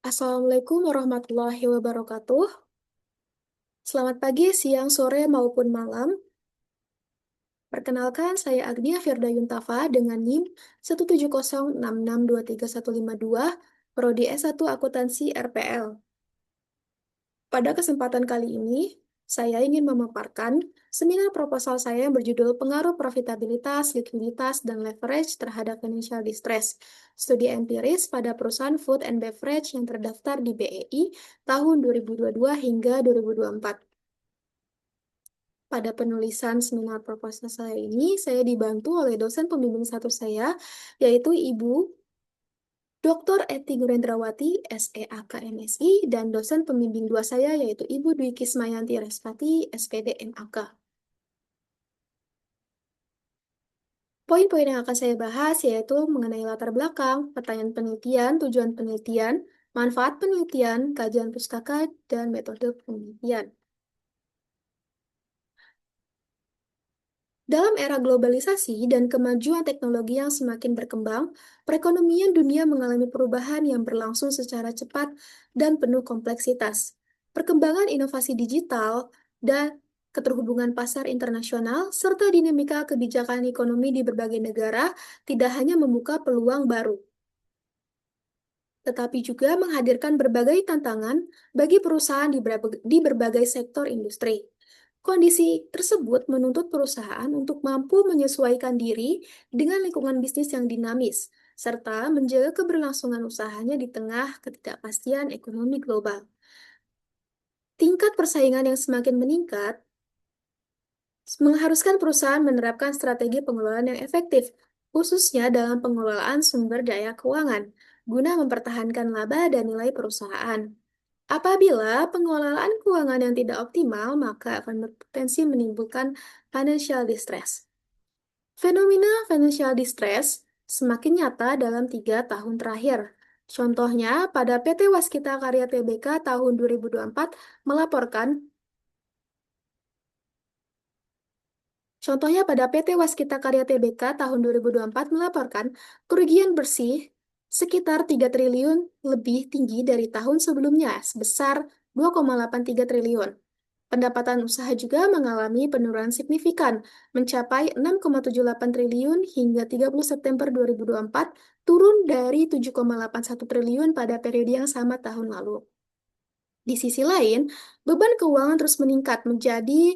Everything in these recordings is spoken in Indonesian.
Assalamualaikum warahmatullahi wabarakatuh. Selamat pagi, siang, sore, maupun malam. Perkenalkan, saya Agnia Firda Yuntafa dengan NIM 17066235152, Prodi S1 Akuntansi RPL. Pada kesempatan kali ini, saya ingin memaparkan seminar proposal saya yang berjudul Pengaruh Profitabilitas, Likuiditas, dan Leverage terhadap Financial Distress, studi empiris pada perusahaan Food and Beverage yang terdaftar di BEI tahun 2022 hingga 2024. Pada penulisan seminar proposal saya ini, saya dibantu oleh dosen pembimbing satu saya, yaitu Ibu Dr. Eti Gurendrawati, SEAK MSI, dan dosen pembimbing dua saya, yaitu Ibu Dwi Kismayanti Respati, SPD MAK. Poin-poin yang akan saya bahas yaitu mengenai latar belakang, pertanyaan penelitian, tujuan penelitian, manfaat penelitian, kajian pustaka, dan metode penelitian. Dalam era globalisasi dan kemajuan teknologi yang semakin berkembang, perekonomian dunia mengalami perubahan yang berlangsung secara cepat dan penuh kompleksitas. Perkembangan inovasi digital dan keterhubungan pasar internasional, serta dinamika kebijakan ekonomi di berbagai negara tidak hanya membuka peluang baru, tetapi juga menghadirkan berbagai tantangan bagi perusahaan di berbagai sektor industri. Kondisi tersebut menuntut perusahaan untuk mampu menyesuaikan diri dengan lingkungan bisnis yang dinamis, serta menjaga keberlangsungan usahanya di tengah ketidakpastian ekonomi global. Tingkat persaingan yang semakin meningkat mengharuskan perusahaan menerapkan strategi pengelolaan yang efektif, khususnya dalam pengelolaan sumber daya keuangan, guna mempertahankan laba dan nilai perusahaan. Apabila pengelolaan keuangan yang tidak optimal, maka akan berpotensi menimbulkan financial distress. Fenomena financial distress semakin nyata dalam 3 tahun terakhir. Contohnya, pada PT Waskita Karya Tbk tahun 2024 melaporkan Contohnya pada PT Waskita Karya Tbk tahun 2024 melaporkan kerugian bersih sekitar 3 triliun lebih tinggi dari tahun sebelumnya, sebesar 2,83 triliun. Pendapatan usaha juga mengalami penurunan signifikan, mencapai 6,78 triliun hingga 30 September 2024, turun dari 7,81 triliun pada periode yang sama tahun lalu. Di sisi lain, beban keuangan terus meningkat menjadi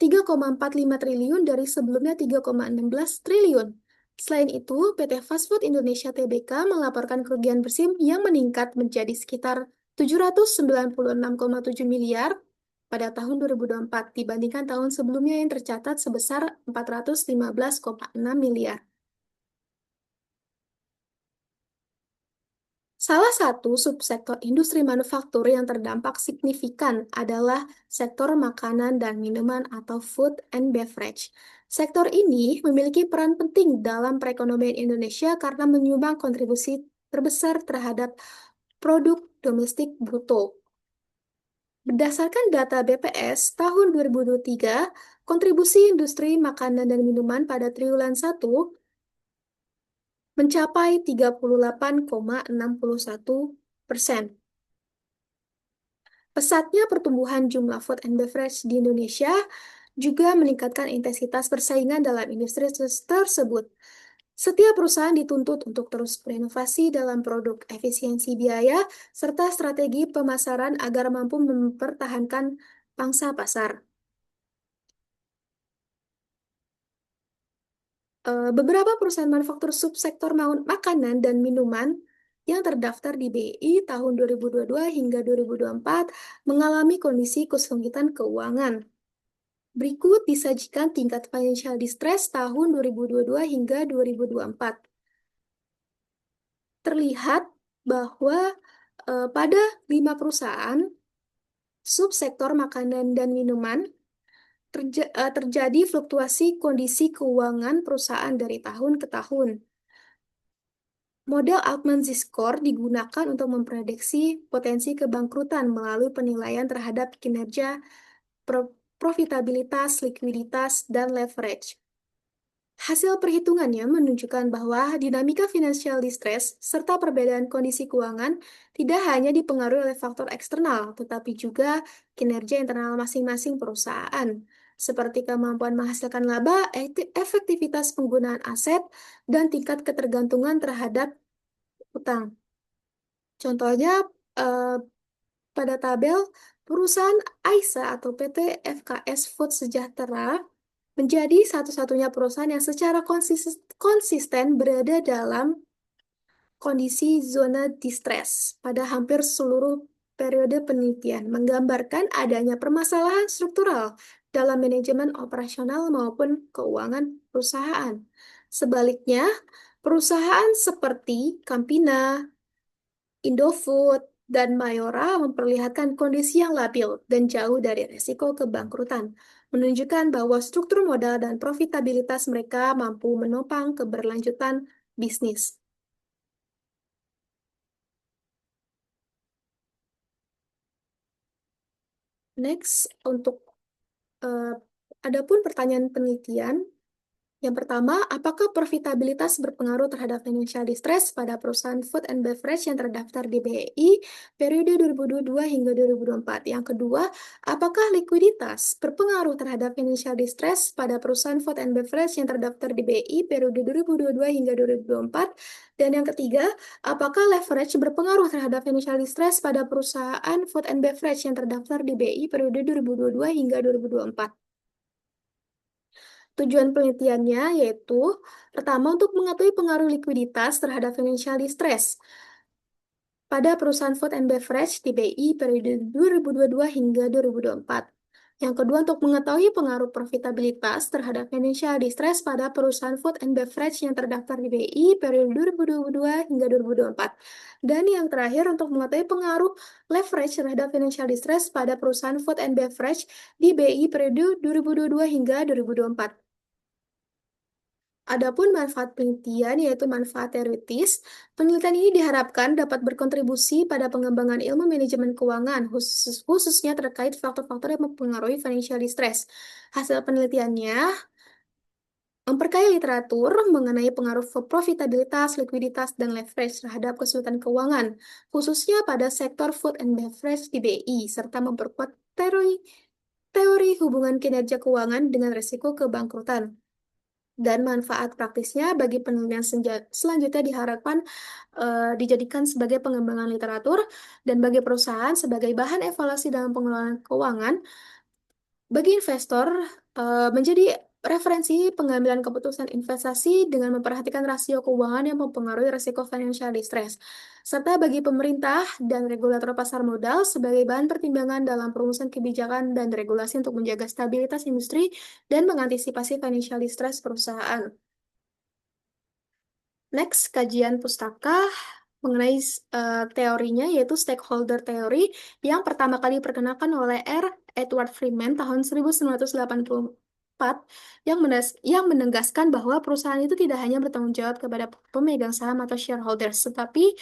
3,45 triliun dari sebelumnya 3,16 triliun. Selain itu, PT Fast Food Indonesia Tbk melaporkan kerugian bersih yang meningkat menjadi sekitar 796,7 miliar pada tahun 2024 dibandingkan tahun sebelumnya yang tercatat sebesar 415,6 miliar. Salah satu subsektor industri manufaktur yang terdampak signifikan adalah sektor makanan dan minuman atau food and beverage. Sektor ini memiliki peran penting dalam perekonomian Indonesia karena menyumbang kontribusi terbesar terhadap produk domestik bruto. Berdasarkan data BPS tahun 2023, kontribusi industri makanan dan minuman pada triwulan 1 mencapai 38,61%. Pesatnya pertumbuhan jumlah food and beverage di Indonesia juga meningkatkan intensitas persaingan dalam industri tersebut. Setiap perusahaan dituntut untuk terus berinovasi dalam produk, efisiensi biaya, serta strategi pemasaran agar mampu mempertahankan pangsa pasar. Beberapa perusahaan manufaktur subsektor makanan dan minuman yang terdaftar di BI tahun 2022 hingga 2024 mengalami kondisi kesulitan keuangan. Berikut disajikan tingkat financial distress tahun 2022 hingga 2024. Terlihat bahwa pada 5 perusahaan subsektor makanan dan minuman terjadi fluktuasi kondisi keuangan perusahaan dari tahun ke tahun. Model Altman-Score digunakan untuk memprediksi potensi kebangkrutan melalui penilaian terhadap kinerja, profitabilitas, likuiditas, dan leverage. Hasil perhitungannya menunjukkan bahwa dinamika financial distress serta perbedaan kondisi keuangan tidak hanya dipengaruhi oleh faktor eksternal, tetapi juga kinerja internal masing-masing perusahaan, seperti kemampuan menghasilkan laba, efektivitas penggunaan aset, dan tingkat ketergantungan terhadap utang. Contohnya, eh, pada tabel, perusahaan AISA atau PT FKS Food Sejahtera menjadi satu-satunya perusahaan yang secara konsisten berada dalam kondisi zona distress pada hampir seluruh periode penelitian, menggambarkan adanya permasalahan struktural dalam manajemen operasional maupun keuangan perusahaan. Sebaliknya, perusahaan seperti Campina, Indofood, dan Mayora memperlihatkan kondisi yang labil dan jauh dari resiko kebangkrutan, menunjukkan bahwa struktur modal dan profitabilitas mereka mampu menopang keberlanjutan bisnis. Next, untuk eh, adapun pertanyaan penelitian, yang pertama, apakah profitabilitas berpengaruh terhadap financial distress pada perusahaan food and beverage yang terdaftar di BEI periode 2022 hingga 2024? Yang kedua, apakah likuiditas berpengaruh terhadap financial distress pada perusahaan food and beverage yang terdaftar di BEI periode 2022 hingga 2024? Dan yang ketiga, apakah leverage berpengaruh terhadap financial distress pada perusahaan food and beverage yang terdaftar di BEI periode 2022 hingga 2024? Tujuan penelitiannya yaitu, pertama, untuk mengetahui pengaruh likuiditas terhadap financial distress pada perusahaan food and beverage di BI periode 2022 hingga 2024. Yang kedua, untuk mengetahui pengaruh profitabilitas terhadap financial distress pada perusahaan food and beverage yang terdaftar di BI periode 2022 hingga 2024. Dan yang terakhir, untuk mengetahui pengaruh leverage terhadap financial distress pada perusahaan food and beverage di BI periode 2022 hingga 2024. Adapun manfaat penelitian, yaitu manfaat teoritis, penelitian ini diharapkan dapat berkontribusi pada pengembangan ilmu manajemen keuangan, khususnya terkait faktor-faktor yang mempengaruhi financial distress. Hasil penelitiannya memperkaya literatur mengenai pengaruh profitabilitas, likuiditas, dan leverage terhadap kesulitan keuangan, khususnya pada sektor food and beverage di BI, serta memperkuat teori hubungan kinerja keuangan dengan risiko kebangkrutan. Dan manfaat praktisnya bagi penelitian selanjutnya diharapkan dijadikan sebagai pengembangan literatur dan bagi perusahaan sebagai bahan evaluasi dalam pengelolaan keuangan, bagi investor menjadi referensi pengambilan keputusan investasi dengan memperhatikan rasio keuangan yang mempengaruhi risiko financial distress, serta bagi pemerintah dan regulator pasar modal sebagai bahan pertimbangan dalam perumusan kebijakan dan regulasi untuk menjaga stabilitas industri dan mengantisipasi financial distress perusahaan. Next, kajian pustaka mengenai teorinya, yaitu stakeholder theory, yang pertama kali diperkenalkan oleh Edward Freeman tahun 1984, yang menegaskan bahwa perusahaan itu tidak hanya bertanggung jawab kepada pemegang saham atau shareholders, tetapi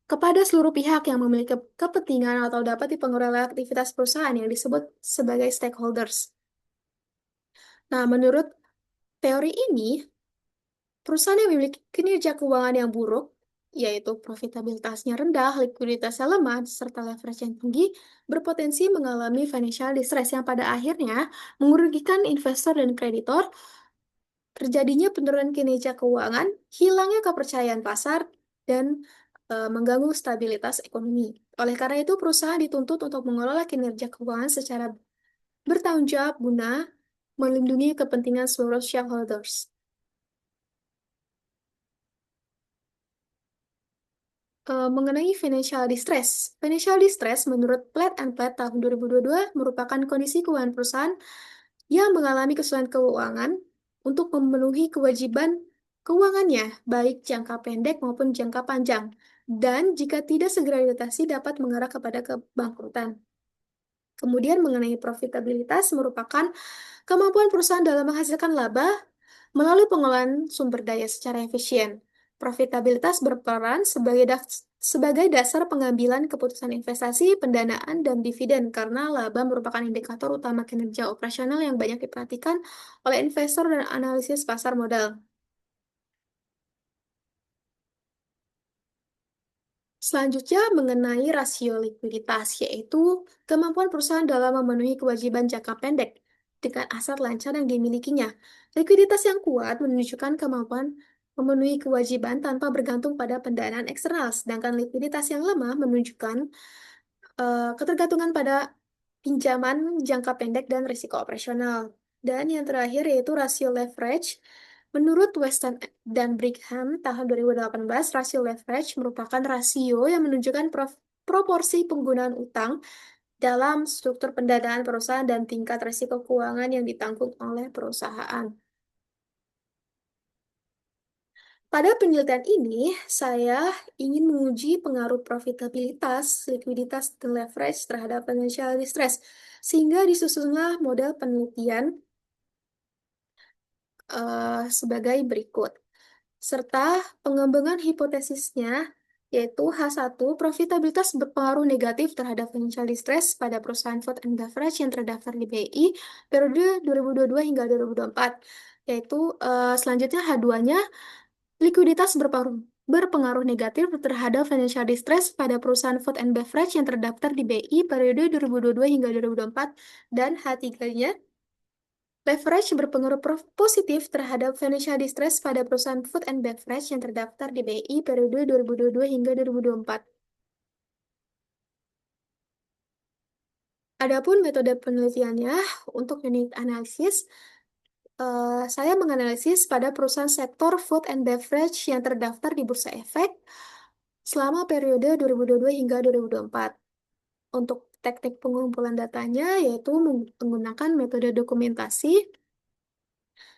kepada seluruh pihak yang memiliki kepentingan atau dapat dipengaruhi oleh aktivitas perusahaan yang disebut sebagai stakeholders. Nah, menurut teori ini, perusahaan yang memiliki kinerja keuangan yang buruk, yaitu profitabilitasnya rendah, likuiditasnya lemah, serta leverage yang tinggi, berpotensi mengalami financial distress yang pada akhirnya merugikan investor dan kreditor, terjadinya penurunan kinerja keuangan, hilangnya kepercayaan pasar, dan mengganggu stabilitas ekonomi. Oleh karena itu, perusahaan dituntut untuk mengelola kinerja keuangan secara bertanggung jawab guna melindungi kepentingan seluruh shareholders. Mengenai financial distress. Financial distress menurut Platt and Platt tahun 2022 merupakan kondisi keuangan perusahaan yang mengalami kesulitan keuangan untuk memenuhi kewajiban keuangannya, baik jangka pendek maupun jangka panjang, dan jika tidak segera diatasi dapat mengarah kepada kebangkrutan. Kemudian mengenai profitabilitas merupakan kemampuan perusahaan dalam menghasilkan laba melalui pengelolaan sumber daya secara efisien. Profitabilitas berperan sebagai dasar pengambilan keputusan investasi, pendanaan, dan dividen karena laba merupakan indikator utama kinerja operasional yang banyak diperhatikan oleh investor dan analisis pasar modal. Selanjutnya mengenai rasio likuiditas, yaitu kemampuan perusahaan dalam memenuhi kewajiban jangka pendek dengan aset lancar yang dimilikinya. Likuiditas yang kuat menunjukkan kemampuan memenuhi kewajiban tanpa bergantung pada pendanaan eksternal, sedangkan likuiditas yang lemah menunjukkan ketergantungan pada pinjaman jangka pendek dan risiko operasional. Dan yang terakhir yaitu rasio leverage. Menurut Weston dan Brigham tahun 2018, rasio leverage merupakan rasio yang menunjukkan proporsi penggunaan utang dalam struktur pendanaan perusahaan dan tingkat risiko keuangan yang ditanggung oleh perusahaan. Pada penelitian ini, saya ingin menguji pengaruh profitabilitas, likuiditas, dan leverage terhadap financial distress, sehingga disusunlah model penelitian sebagai berikut. Serta pengembangan hipotesisnya, yaitu H1, profitabilitas berpengaruh negatif terhadap financial distress pada perusahaan food and beverage yang terdaftar di BI periode 2022 hingga 2024. Yaitu selanjutnya H2-nya, likuiditas berpengaruh negatif terhadap financial distress pada perusahaan food and beverage yang terdaftar di BI periode 2022 hingga 2024. Dan H3-nya, leverage berpengaruh positif terhadap financial distress pada perusahaan food and beverage yang terdaftar di BI periode 2022 hingga 2024. Adapun metode penelitiannya untuk unit analisis, saya menganalisis pada perusahaan sektor food and beverage yang terdaftar di Bursa Efek selama periode 2022 hingga 2024. Untuk teknik pengumpulan datanya yaitu menggunakan metode dokumentasi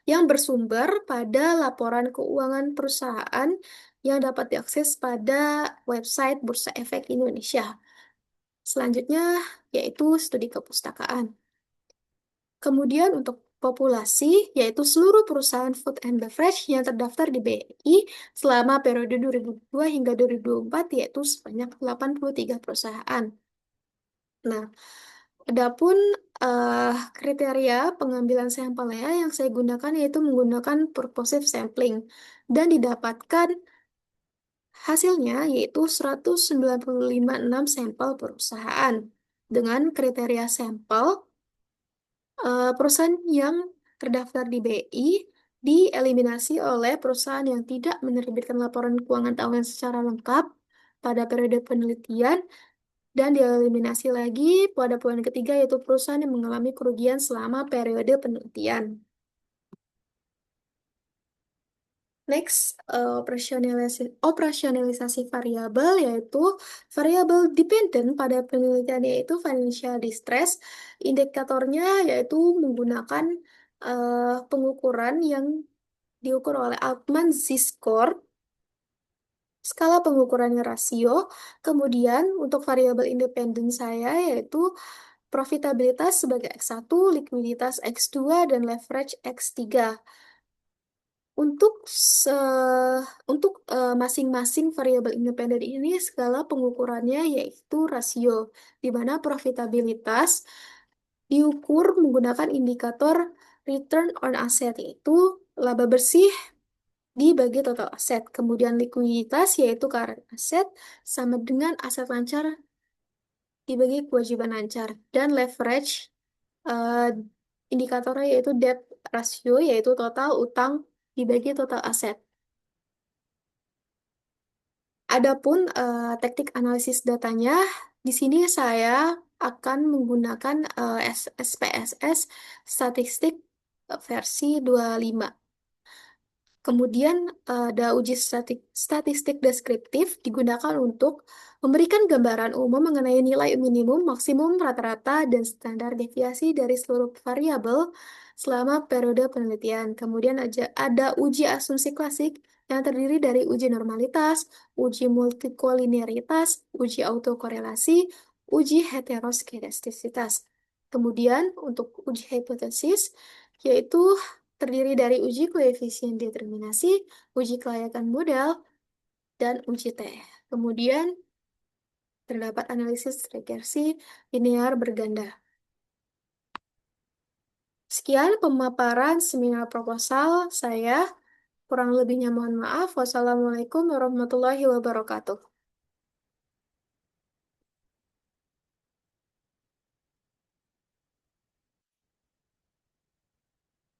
yang bersumber pada laporan keuangan perusahaan yang dapat diakses pada website Bursa Efek Indonesia. Selanjutnya yaitu studi kepustakaan. Kemudian untuk populasi, yaitu seluruh perusahaan food and beverage yang terdaftar di BRI selama periode 2002 hingga 2024, yaitu sebanyak 83 perusahaan. Nah, adapun kriteria pengambilan sampelnya yang saya gunakan yaitu menggunakan purposive sampling dan didapatkan hasilnya yaitu 195,6 sampel perusahaan dengan kriteria sampel perusahaan yang terdaftar di BI dieliminasi oleh perusahaan yang tidak menerbitkan laporan keuangan tahunan secara lengkap pada periode penelitian dan dieliminasi lagi pada poin ketiga yaitu perusahaan yang mengalami kerugian selama periode penelitian. Next, operasionalisasi variabel yaitu variabel dependent pada penelitian yaitu financial distress. Indikatornya yaitu menggunakan pengukuran yang diukur oleh Altman Z-score. Skala pengukurannya rasio. Kemudian untuk variabel independen saya yaitu profitabilitas sebagai X1, likuiditas X2, dan leverage X3. Untuk masing-masing variabel independen ini skala pengukurannya yaitu rasio, di mana profitabilitas diukur menggunakan indikator return on asset, yaitu laba bersih dibagi total aset. Kemudian likuiditas yaitu current asset sama dengan aset lancar dibagi kewajiban lancar. Dan leverage eh, indikatornya yaitu debt ratio yaitu total utang dibagi total aset. Adapun teknik analisis datanya, di sini saya akan menggunakan SPSS statistik versi 25. Kemudian ada uji statistik deskriptif digunakan untuk memberikan gambaran umum mengenai nilai minimum, maksimum, rata-rata, dan standar deviasi dari seluruh variabel selama periode penelitian. Kemudian ada uji asumsi klasik yang terdiri dari uji normalitas, uji multikolinearitas, uji autokorelasi, uji heteroskedastisitas. Kemudian untuk uji hipotesis, yaitu terdiri dari uji koefisien determinasi, uji kelayakan modal, dan uji T. Kemudian, terdapat analisis regresi linear berganda. Sekian pemaparan seminar proposal saya. Kurang lebihnya mohon maaf. Wassalamualaikum warahmatullahi wabarakatuh.